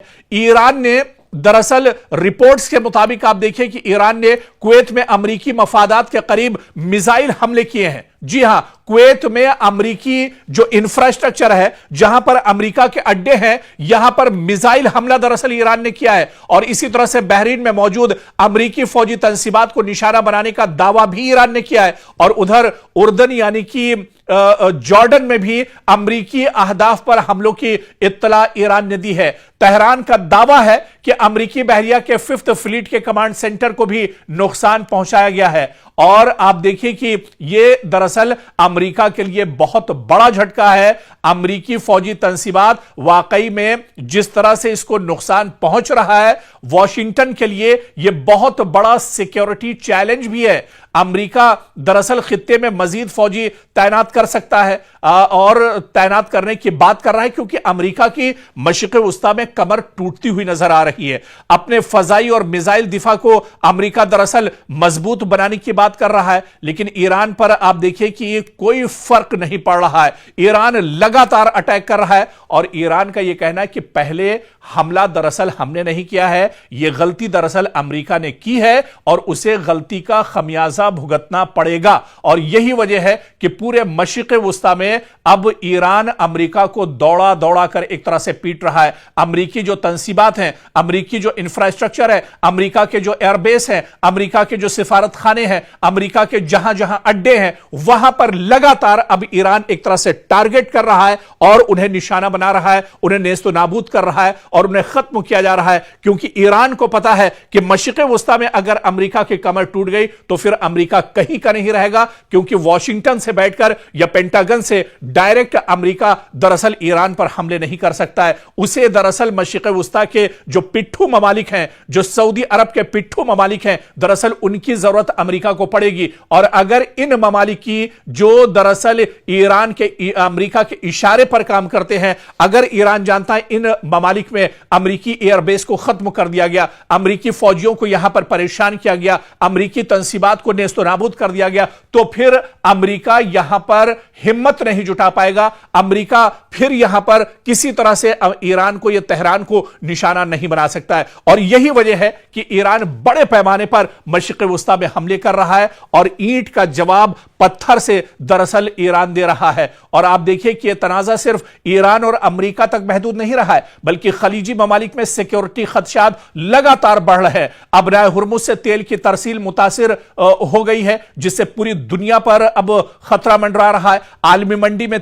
Iran ने दरअसल reports के मुताबिक आप देखिए कि ईरान ने कुवैत में अमरीकी मफादात के करीब मिसाइल हमले किए हैं। जी हां, कुवैत में अमरीकी जो इंफ्रास्ट्रक्चर है, जहां पर अमेरिका के अड्डे हैं, यहां पर मिसाइल हमला दरअसल ईरान ने किया है। और इसी तरह से बहरीन में मौजूद अमरीकी फौजी तंसीबात को निशाना बनाने का दावा भी ईरान ने किया है। और उधर उर्दन यानी कि जॉर्डन में भी अमरीकी अहदाफ पर हमलों की इत्तला ईरान ने दी है। तेहरान का दावा है कि अमरीकी बहरिया के 5th फ्लीट के कमांड सेंटर को भी नुकसान पहुंचाया गया है। और आप देखिए कि यह दरअसल अमेरिका के लिए बहुत बड़ा झटका है। अमरीकी फौजी तंसीबात वाकई में जिस तरह से इसको नुकसान पहुंच रहा है, वॉशिंगटन के लिए यह बहुत बड़ा सिक्योरिटी चैलेंज भी है। अमेरिका दरअसल खित्ते में मजीद फौजी तैनात कर सकता है और तैनात करने की बात कर रहा है, क्योंकि अमेरिका की मशरिक़ वस्ता में कमर टूटती हुई नजर आ रही है। अपने फजाई और मिसाइल दिफा को अमेरिका दरअसल मजबूत बनाने की बात कर रहा है, लेकिन ईरान पर आप देखिए कि कोई फर्क नहीं पड़ रहा है। ईरान लगातार अटैक कर रहा है और ईरान का यह कहना है कि पहले हमला दरअसल हमने नहीं किया है, यह गलती दरअसल अमेरिका ने की है और उसे गलती का खमियाजा भुगतना पड़ेगा। और यही वजह है कि पूरे मशरिक़ वस्ता में अब ईरान अमेरिका को दौड़ा दौड़ा कर एक तरह से पीट रहा है। अमेरिकी जो तंसीबात हैं, अमेरिकी जो इंफ्रास्ट्रक्चर है, अमेरिका के जो एयरबेस हैं, अमेरिका के जो सिफारत खाने हैं, अमेरिका के जहां जहां अड्डे हैं, वहां पर लगातार अब ईरान एक तरह से टारगेट कर रहा है और उन्हें निशाना बना रहा है, उन्हें नेस्तो नाबूद कर रहा है और उन्हें खत्म किया जा रहा है। क्योंकि ईरान को पता है कि मशरिक़ वस्ता में अगर अमेरिका की कमर टूट गई तो फिर अमेरिका कहीं का नहीं रहेगा, क्योंकि वॉशिंगटन से बैठकर या पेंटागन से डायरेक्ट अमेरिका दरअसल ईरान पर हमले नहीं कर सकता है। उसे दरअसल मशरिक़ वस्ता के जो पिट्ठू ममालिक हैं, जो सऊदी अरब के पिट्ठू ममालिक हैं, दरअसल उनकी जरूरत अमेरिका को पड़ेगी। और अगर इन ममालिक की जो दरअसल ईरान के अमेरिका के इशारे पर काम करते हैं, अगर ईरान जानता है इन ममालिक में अमेरिकी एयरबेस को खत्म कर दिया गया, अमेरिकी फौजियों को यहां पर परेशान किया गया, अमेरिकी तंसीबात को नेस्तो नाबूद कर दिया गया, तो फिर अमेरिका यहां पर हिम्मत नहीं जुटा पाएगा। अमेरिका फिर यहां पर किसी तरह से ईरान को या तेहरान को निशाना नहीं बना सकता है। और यही वजह है कि ईरान बड़े पैमाने पर मशरिक़ वस्ता में हमले कर रहा है और ईंट का जवाब पत्थर से दरअसल ईरान दे रहा है। और आप देखिए कि यह तनाज़ा सिर्फ ईरान और अमेरिका तक महदूद नहीं रहा है, बल्कि खलीजी ममालिक में सिक्योरिटी खदशात लगातार बढ़ रहे हैं। अब राय हुर्मुज़ से तेल की तरसील मुतासिर हो गई है, जिससे पूरी दुनिया पर अब खतरा मंडरा रहा है। आलमी मंडी में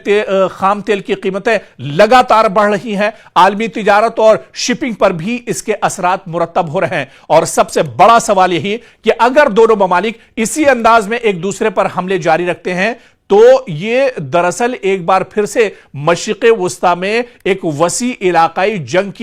खाम तेल की कीमतें लगातार बढ़ रही हैं। आलमी तिजारत और शिपिंग पर भी इसके असरात मुरतब हो रहे हैं। और सबसे बड़ा सवाल यही कि अगर दोनों ममालिक इसी अंदाज में एक दूसरे पर हमले जारी रखते हैं तो ये दरअसल एक बार फिर से मशरिक़ वस्ता में एक वसी इलाकाई जंग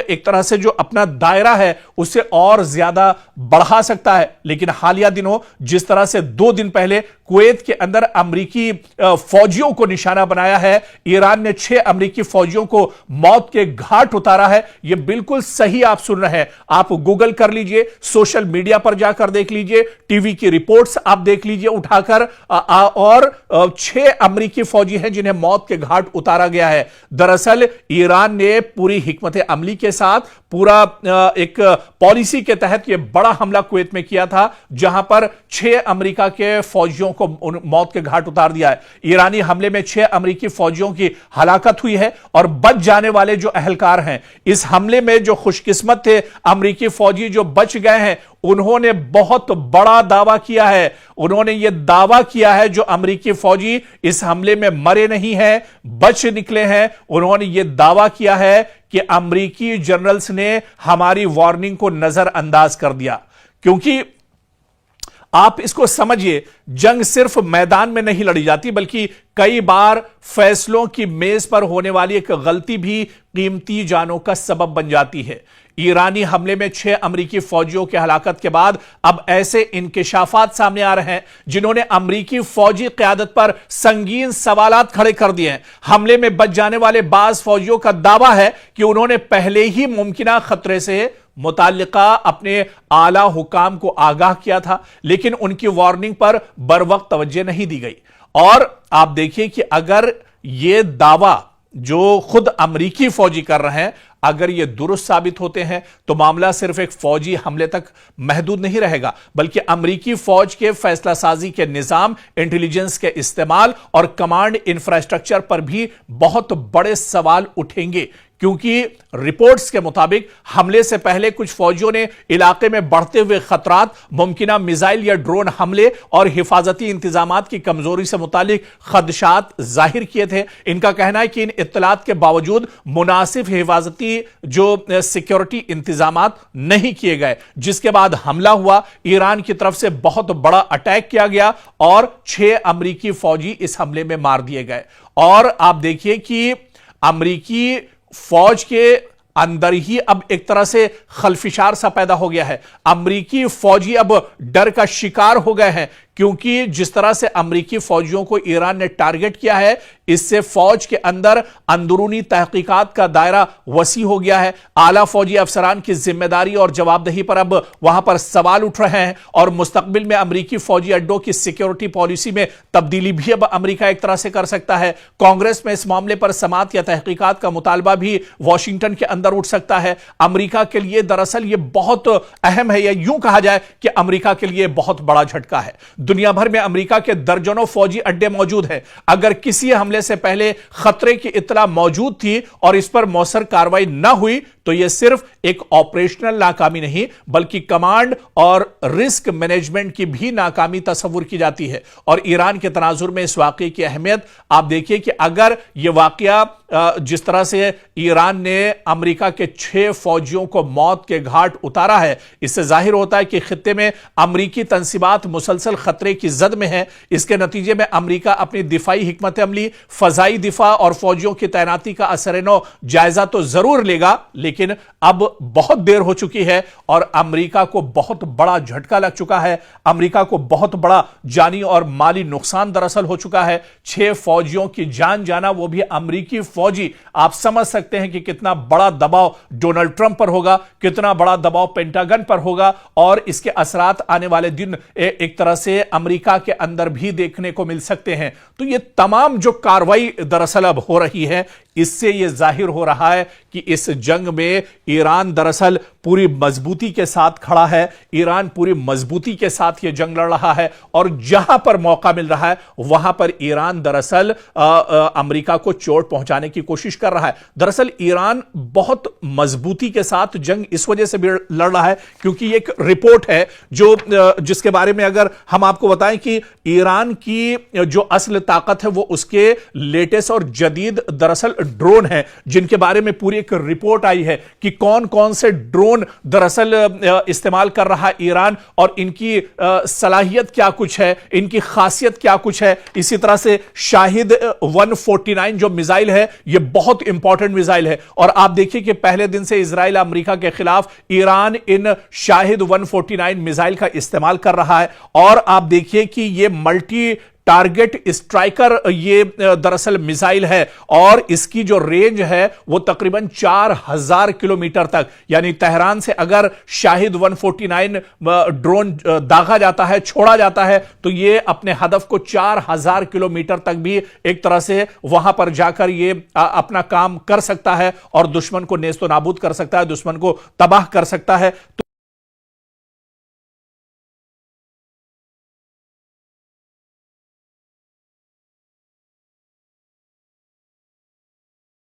एक तरह से जो अपना दायरा है उसे और ज्यादा बढ़ा सकता है। लेकिन हालिया दिनों जिस तरह से 2 दिन पहले कुवैत के अंदर अमरीकी फौजियों को निशाना बनाया है, ईरान ने 6 अमरीकी फौजियों को मौत के घाट उतारा है, यह बिल्कुल सही आप सुन रहे हैं। आप गूगल कर लीजिए, सोशल मीडिया पर जाकर देख लीजिए, टीवी की रिपोर्ट्स आप देख लीजिए उठाकर, और 6 अमरीकी फौजी हैं जिन्हें मौत के घाट उतारा गया है। दरअसल ईरान ने पूरी हिकमत अमली के साथ पूरा एक पॉलिसी के तहत यह बड़ा हमला कुवैत में किया था, जहां पर 6 अमेरिका के फौजियों को मौत के घाट उतार दिया है। ईरानी हमले में 6 अमेरिकी फौजियों की हलाकत हुई है और बच जाने वाले जो अहलकार हैं, इस हमले में जो खुशकिस्मत थे अमेरिकी फौजी जो बच गए हैं, उन्होंने बहुत बड़ा दावा किया है। उन्होंने यह दावा किया है जो अमेरिकी फौजी इस हमले में मरे नहीं हैं, बच निकले हैं, उन्होंने यह दावा किया है कि अमेरिकी जनरल्स ने हमारी वार्निंग को नजरअंदाज कर दिया। क्योंकि आप इसको समझिए, जंग सिर्फ मैदान में नहीं लड़ी जाती, बल्कि कई बार फैसलों की मेज पर होने वाली एक गलती भी कीमती जानों का सबब बन जाती है। ईरानी हमले में 6 अमरीकी फौजियों की हलाकत के बाद अब ऐसे इंकिशाफात सामने आ रहे हैं जिन्होंने अमरीकी फौजी क़यादत पर संगीन सवालात खड़े कर दिए हैं। हमले में बच जाने वाले बाज फौजियों का दावा है कि उन्होंने पहले ही मुमकिना खतरे से मुताल्लिका अपने आला हुकाम को आगाह किया था, लेकिन उनकी वार्निंग पर बर वक्त तवज्जो नहीं दी गई। और आप देखिए कि अगर यह दावा جو خود امریکی فوجی کر رہے ہیں، اگر یہ درست ثابت ہوتے ہیں تو معاملہ صرف ایک فوجی حملے تک محدود نہیں رہے گا، بلکہ امریکی فوج کے فیصلہ سازی کے نظام، انٹیلیجنس کے استعمال اور کمانڈ انفراسٹرکچر پر بھی بہت بڑے سوال اٹھیں گے، کیونکہ رپورٹس کے مطابق حملے سے پہلے کچھ فوجیوں نے علاقے میں بڑھتے ہوئے خطرات، ممکنہ میزائل یا ڈرون حملے اور حفاظتی انتظامات کی کمزوری سے متعلق خدشات ظاہر کیے تھے۔ ان کا کہنا ہے کہ ان اطلاعات کے باوجود مناسب حفاظتی جو سیکیورٹی انتظامات نہیں کیے گئے، جس کے بعد حملہ ہوا، ایران کی طرف سے بہت بڑا اٹیک کیا گیا اور 6 امریکی فوجی اس حملے میں مار دیے گئے۔ اور آپ دیکھیے کہ امریکی فوج کے اندر ہی اب ایک طرح سے خلفشار سا پیدا ہو گیا ہے۔ امریکی فوجی اب ڈر کا شکار ہو گئے ہیں، کیونکہ جس طرح سے امریکی فوجیوں کو ایران نے ٹارگٹ کیا ہے، اس سے فوج کے اندر اندرونی تحقیقات کا دائرہ وسیع ہو گیا ہے۔ اعلیٰ فوجی افسران کی ذمہ داری اور جواب دہی پر اب وہاں پر سوال اٹھ رہے ہیں، اور مستقبل میں امریکی فوجی اڈوں کی سیکیورٹی پالیسی میں تبدیلی بھی اب امریکہ ایک طرح سے کر سکتا ہے۔ کانگریس میں اس معاملے پر سماعت یا تحقیقات کا مطالبہ بھی واشنگٹن کے اندر اٹھ سکتا ہے۔ امریکہ کے لیے دراصل یہ بہت اہم ہے، یا یوں کہا جائے کہ امریکہ کے لیے بہت بڑا جھٹکا ہے۔ دنیا بھر میں امریکہ کے درجنوں فوجی اڈے موجود ہیں۔ اگر کسی حملے سے پہلے خطرے کی اطلاع موجود تھی اور اس پر مؤثر کارروائی نہ ہوئی تو یہ صرف ایک آپریشنل ناکامی نہیں، بلکہ کمانڈ اور رسک مینجمنٹ کی بھی ناکامی تصور کی جاتی ہے۔ اور ایران کے تناظر میں اس واقعے کی اہمیت آپ دیکھیے کہ اگر یہ واقعہ جس طرح سے ایران نے امریکہ کے 6 فوجیوں کو موت کے گھاٹ اتارا ہے، اس سے ظاہر ہوتا ہے کہ خطے میں امریکی تنصیبات مسلسل خطرے کی زد میں ہیں۔ اس کے نتیجے میں امریکہ اپنی دفاعی حکمت عملی، فضائی دفاع اور فوجیوں کی تعیناتی کا اثر نو جائزہ تو ضرور لے گا، لیکن اب بہت دیر ہو چکی ہے اور امریکہ کو بہت بڑا جھٹکا لگ چکا ہے۔ امریکہ کو بہت بڑا جانی اور مالی نقصان دراصل ہو چکا ہے۔ 6 فوجیوں کی جان جانا، وہ بھی امریکی فوجی۔ آپ سمجھ سکتے ہیں کہ کتنا بڑا دباؤ ڈونلڈ ٹرمپ پر ہوگا، کتنا بڑا دباؤ پینٹاگن پر ہوگا، اور اس کے اثرات آنے والے دن ایک طرح سے امریکہ کے اندر بھی دیکھنے کو مل سکتے ہیں۔ تو یہ تمام جو کاروائی دراصل اب ہو رہی ہے، اس سے یہ ظاہر ہو رہا ہے کہ اس جنگ میں ایران دراصل پوری مضبوطی کے ساتھ کھڑا ہے۔ ایران پوری مضبوطی کے ساتھ یہ جنگ لڑ رہا ہے، اور جہاں پر موقع مل رہا ہے وہاں پر ایران دراصل امریکہ کو چوٹ پہنچانے کی کوشش کر رہا ہے۔ دراصل ایران بہت مضبوطی کے ساتھ جنگ اس وجہ سے بھی لڑ رہا ہے کیونکہ یہ ایک رپورٹ ہے جس کے بارے میں اگر ہم آپ کو بتائیں کہ ایران کی جو اصل طاقت ہے وہ اس کے لیٹسٹ اور جدید دراصل ڈرون ہیں، جن کے بارے میں پوری ایک رپورٹ آئی ہے کہ کون کون سے ڈرون دراصل استعمال کر رہا ہے ایران، اور ان کی صلاحیت کیا کچھ ہے، ان کی خاصیت کیا کچھ ہے۔ اسی طرح سے شاہد 149 جو میزائل ہے، یہ بہت امپورٹنٹ میزائل ہے، اور آپ دیکھیں کہ پہلے دن سے اسرائیل امریکہ کے خلاف ایران ان شاہد 149 میزائل کا استعمال کر رہا ہے، اور آپ دیکھیے کہ یہ ملٹی ٹارگٹ اسٹرائکر یہ دراصل میزائل ہے، اور اس کی جو رینج ہے وہ تقریباً 4000 کلومیٹر تک، یعنی تہران سے اگر شاہد 149 ڈرون داغا جاتا ہے، چھوڑا جاتا ہے، تو یہ اپنے ہدف کو 4000 کلومیٹر تک بھی ایک طرح سے وہاں پر جا کر یہ اپنا کام کر سکتا ہے، اور دشمن کو نیست و نابود کر سکتا ہے، دشمن کو تباہ کر سکتا ہے۔